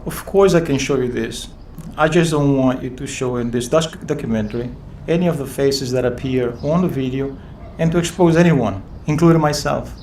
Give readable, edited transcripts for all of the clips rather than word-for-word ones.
Of course I can show you this. I just don't want you to show in this documentary any of the faces that appear on the video and to expose anyone, including myself.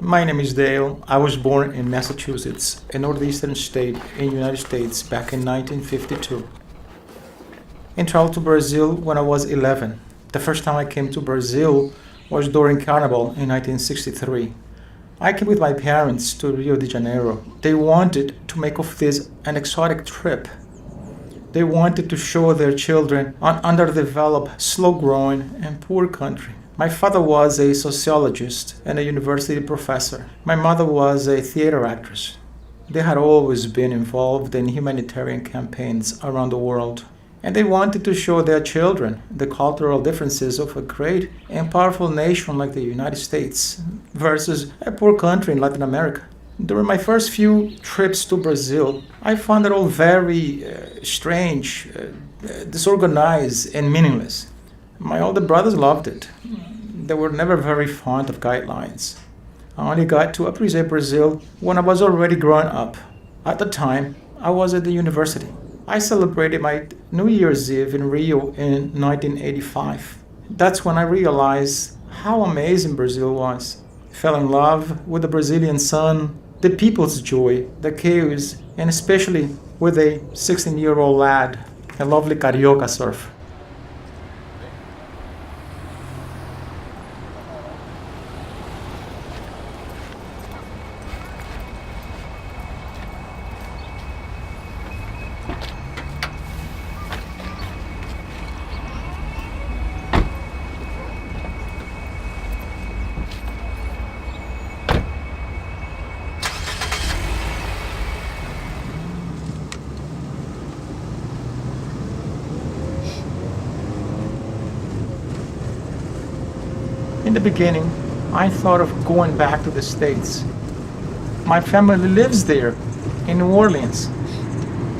My name is Dale. I was born in Massachusetts, a northeastern state in the United States back in 1952. I traveled to Brazil when I was 11. The first time I came to Brazil was during Carnival in 1963. I came with my parents to Rio de Janeiro. They wanted to make of this an exotic trip. They wanted to show their children an underdeveloped, slow-growing, and poor country. My father was a sociologist and a university professor. My mother was a theater actress. They had always been involved in humanitarian campaigns around the world. And they wanted to show their children the cultural differences of a great and powerful nation like the United States versus a poor country in Latin America. During my first few trips to Brazil, I found it all very strange, disorganized, and meaningless. My older brothers loved it. They were never very fond of guidelines. I only got to appreciate Brazil when I was already growing up. At the time, I was at the university. I celebrated my New Year's Eve in Rio in 1985. That's when I realized how amazing Brazil was. I fell in love with the Brazilian sun, the people's joy, the chaos, and especially with a 16-year-old lad, a lovely carioca surf. In the beginning, I thought of going back to the States. My family lives there, in New Orleans.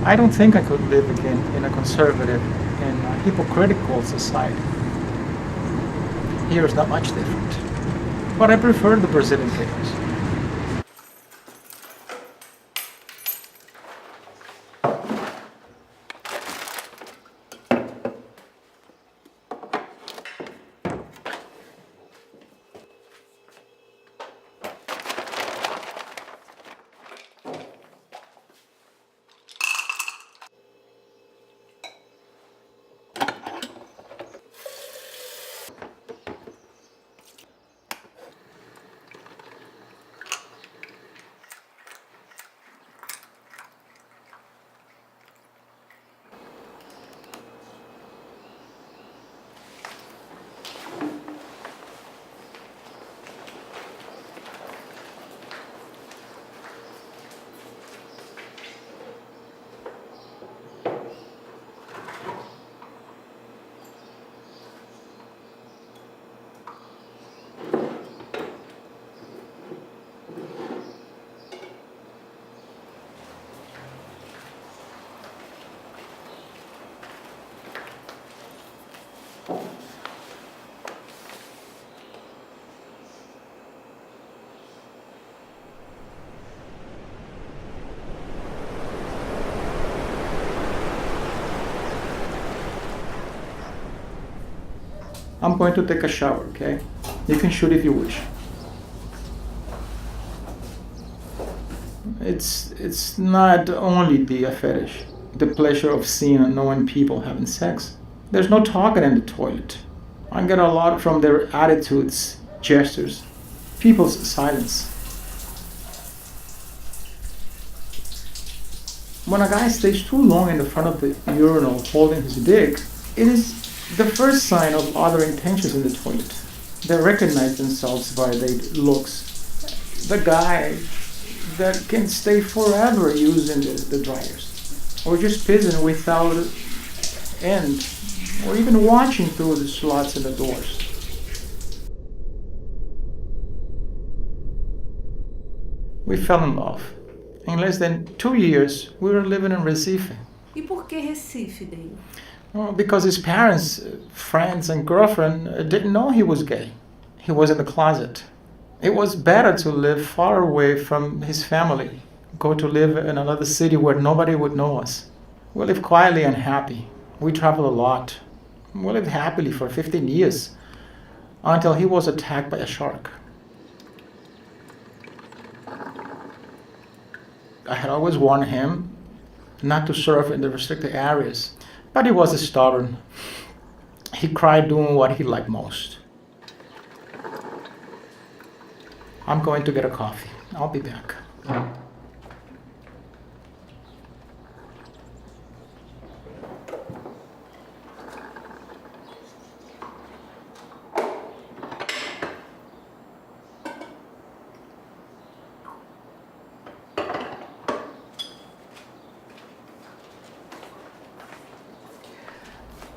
I don't think I could live again in a conservative and hypocritical society. Here is not much different, but I prefer the Brazilian chaos. I'm going to take a shower, okay? You can shoot if you wish. It's not only the fetish, the pleasure of seeing and knowing people having sex. There's no talking in the toilet. I get a lot from their attitudes, gestures, people's silence. When a guy stays too long in the front of the urinal holding his dick, it is the first sign of other intentions in the toilet. They recognize themselves by their looks. The guy that can stay forever using the dryers, or just pissing without end, or even watching through the slots in the doors. We fell in love. In less than 2 years, we were living in Recife. E por que Recife, Dale? Well, because his parents, friends, and girlfriend didn't know he was gay. He was in the closet. It was better to live far away from his family, go to live in another city where nobody would know us. We lived quietly and happy. We traveled a lot. We lived happily for 15 years until he was attacked by a shark. I had always warned him not to surf in the restricted areas, but he was stubborn. He cried doing what he liked most. I'm going to get a coffee. I'll be back.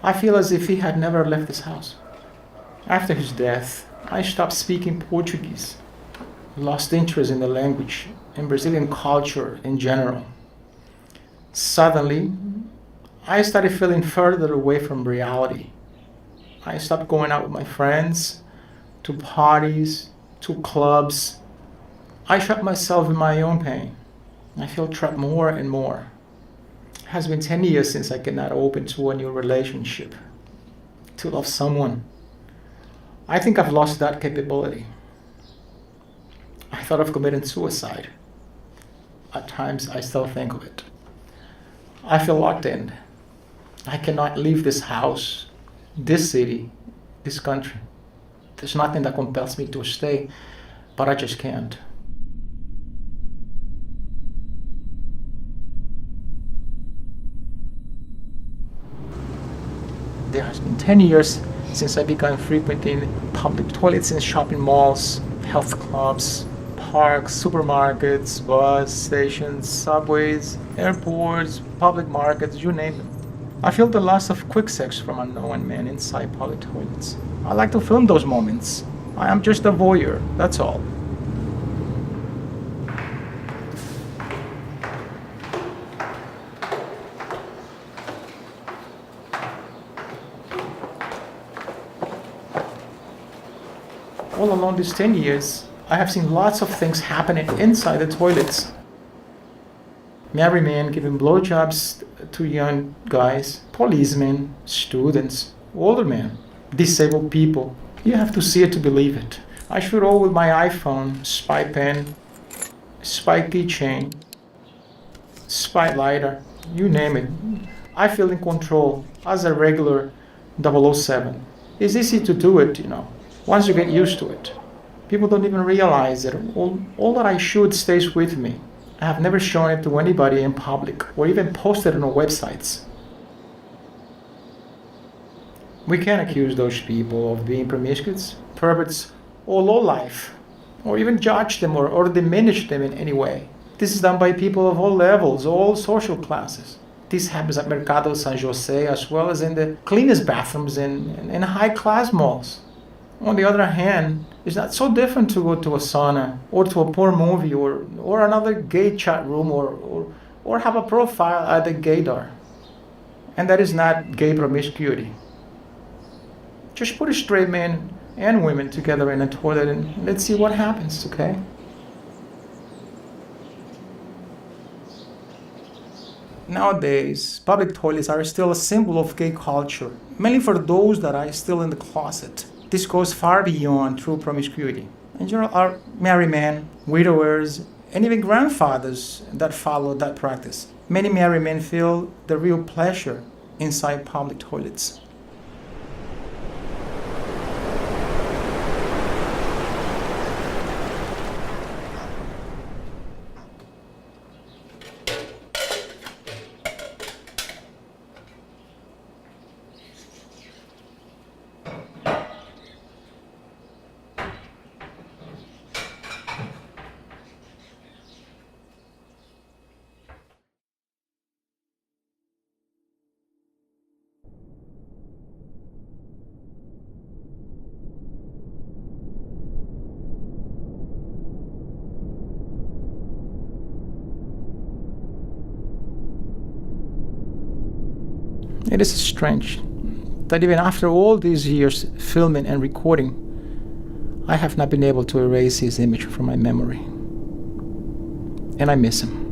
I feel as if he had never left this house. After his death, I stopped speaking Portuguese, lost interest in the language and Brazilian culture in general. Suddenly, I started feeling further away from reality. I stopped going out with my friends, to parties, to clubs. I shut myself in my own pain. I feel trapped more and more. It has been 10 years since I cannot open to a new relationship, to love someone. I think I've lost that capability. I thought of committing suicide. At times, I still think of it. I feel locked in. I cannot leave this house, this city, this country. There's nothing that compels me to stay, but I just can't. There has been 10 years since I began frequenting public toilets in shopping malls, health clubs, parks, supermarkets, bus stations, subways, airports, public markets, you name it. I feel the loss of quick sex from unknown men inside public toilets. I like to film those moments. I am just a voyeur, that's all. All along these 10 years, I have seen lots of things happening inside the toilets. Married men giving blowjobs to young guys, policemen, students, older men, disabled people. You have to see it to believe it. I shoot all with my iPhone, spy pen, spy keychain, spy lighter, you name it. I feel in control as a regular 007. It's easy to do it, once you get used to it. People don't even realize that all that I shoot stays with me. I have never shown it to anybody in public or even posted it on websites. We can't accuse those people of being promiscuous, perverts, or lowlife, or even judge them or diminish them in any way. This is done by people of all levels, all social classes. This happens at Mercado San Jose as well as in the cleanest bathrooms in high-class malls. On the other hand, it's not so different to go to a sauna or to a porn movie or another gay chat room or have a profile at the gaydar. And that is not gay promiscuity. Just put straight men and women together in a toilet and let's see what happens, okay? Nowadays, public toilets are still a symbol of gay culture, mainly for those that are still in the closet. This goes far beyond true promiscuity. And there are married men, widowers, and even grandfathers that follow that practice. Many married men feel the real pleasure inside public toilets. It is strange that even after all these years filming and recording, I have not been able to erase his image from my memory. And I miss him.